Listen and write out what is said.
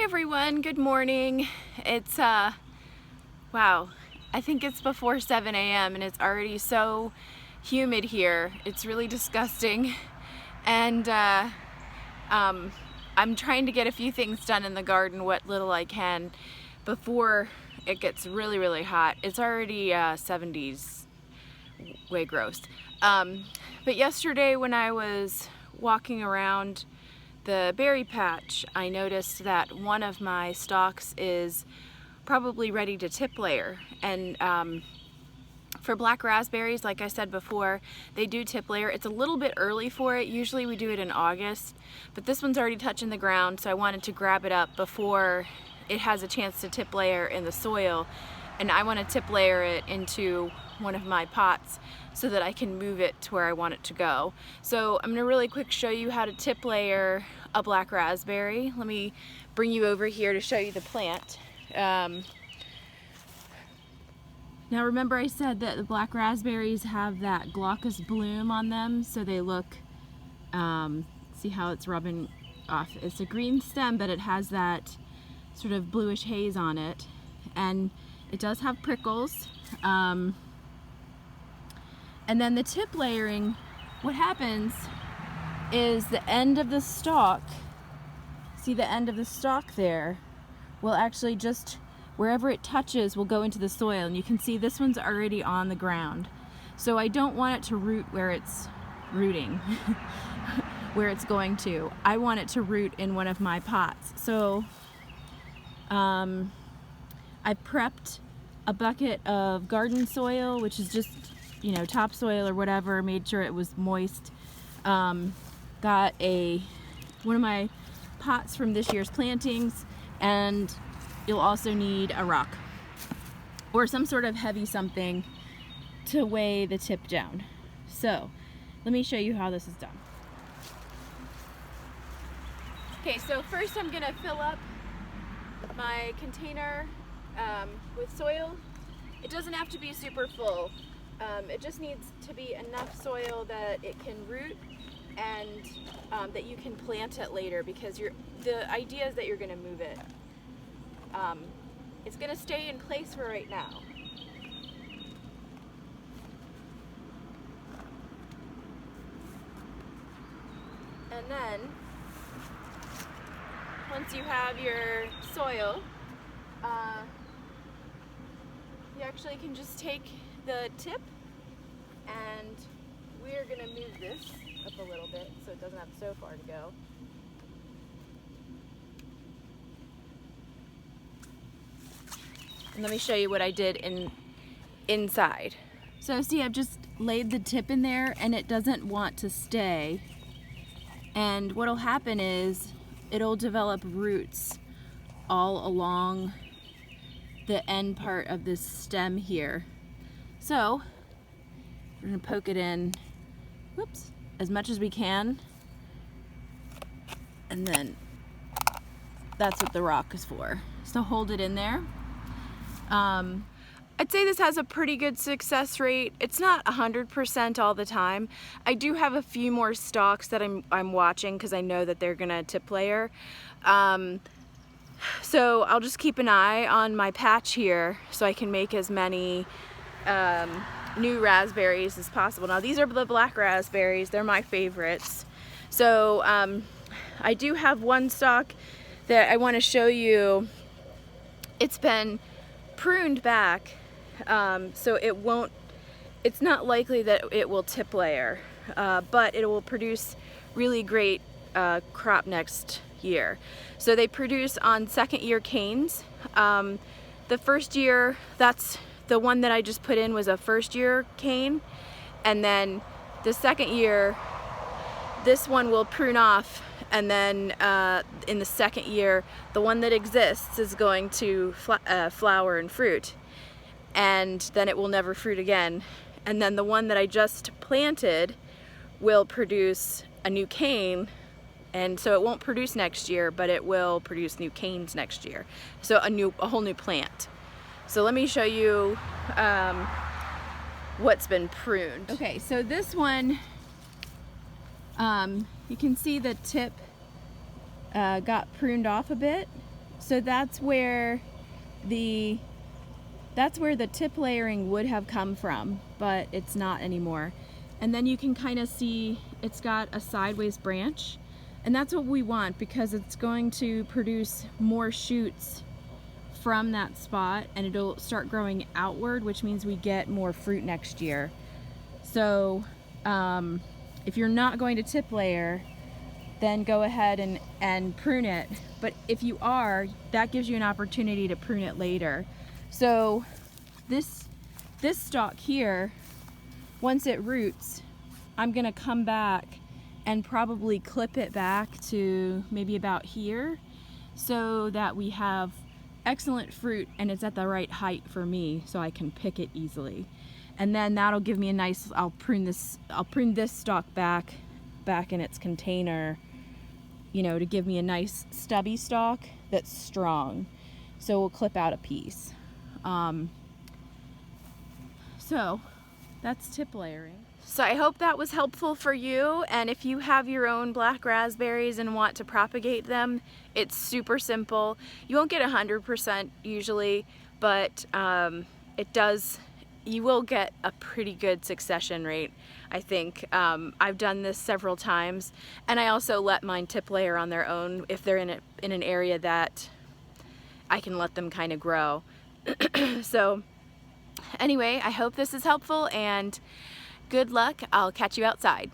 everyone, good morning. It's wow, I think it's before 7 a.m. and it's already so humid here. It's really disgusting. And I'm trying to get a few things done in the garden, what little I can, before it gets really hot. It's already 70s, way gross. But yesterday when I was walking around the berry patch, I noticed that one of my stalks is probably ready to tip layer. And for black raspberries, like I said before, they do tip layer. It's a little bit early for it. Usually we do it in August, but this one's already touching the ground, so I wanted to grab it up before it has a chance to tip layer in the soil. And I want to tip layer it into one of my pots so that I can move it to where I want it to go. So I'm going to really quick show you how to tip layer a black raspberry. Let me bring you over here to show you the plant. Now remember I said that the black raspberries have that glaucous bloom on them, so they look, see how it's rubbing off. It's a green stem, but it has that sort of bluish haze on it, and it does have prickles. And then the tip layering, what happens is the end of the stalk, see the end of the stalk there, will actually just, wherever it touches, will go into the soil. And you can see this one's already on the ground. So I don't want it to root where it's rooting, where it's going to. I want it to root in one of my pots. So I prepped a bucket of garden soil, which is just, you know, topsoil or whatever, made sure it was moist. Got one of my pots from this year's plantings, and you'll also need a rock or some sort of heavy something to weigh the tip down. So let me show you how this is done. Okay, so first I'm gonna fill up my container with soil. It doesn't have to be super full. It just needs to be enough soil that it can root and that you can plant it later, because the idea is that you're going to move it. It's going to stay in place for right now. And then once you have your soil, you actually can just take the tip, and we're going to move this up a little bit so it doesn't have so far to go. And let me show you what I did inside. So see, I've just laid the tip in there and it doesn't want to stay. And what'll happen is it'll develop roots all along the end part of this stem here. So we're gonna poke it in, whoops, as much as we can, and then that's what the rock is for. So hold it in there. I'd say this has a pretty good success rate. It's not 100% all the time. I do have a few more stalks that I'm watching because I know that they're gonna tip layer. So I'll just keep an eye on my patch here so I can make as many new raspberries as possible. Now these are the black raspberries, they're my favorites. So I do have one stalk that I want to show you. It's been pruned back, so it's not likely that it will tip layer, but it will produce really great crop next year. So they produce on second year canes. The first year, that's the one that I just put in, was a first year cane, and then the second year this one will prune off, and then in the second year the one that exists is going to flower and fruit, and then it will never fruit again. And then the one that I just planted will produce a new cane, and so it won't produce next year, but it will produce new canes next year, so a whole new plant. So let me show you what's been pruned. Okay, so this one, you can see the tip got pruned off a bit, So that's where the tip layering would have come from, but it's not anymore. And then you can kind of see it's got a sideways branch, and that's what we want because it's going to produce more shoots from that spot, and it'll start growing outward, which means we get more fruit next year. So if you're not going to tip layer, then go ahead and prune it. But if you are, that gives you an opportunity to prune it later. So this stalk here, once it roots, I'm gonna come back and probably clip it back to maybe about here so that we have excellent fruit and it's at the right height for me so I can pick it easily. And then that'll give me a nice, I'll prune this stalk back in its container, you know, to give me a nice stubby stalk that's strong. So we'll clip out a piece. So that's tip layering. So I hope that was helpful for you, and if you have your own black raspberries and want to propagate them, it's super simple. You won't get 100% usually, but you will get a pretty good succession rate, I think. I've done this several times, and I also let mine tip layer on their own if they're in an area that I can let them kind of grow. So anyway, I hope this is helpful, and good luck. I'll catch you outside.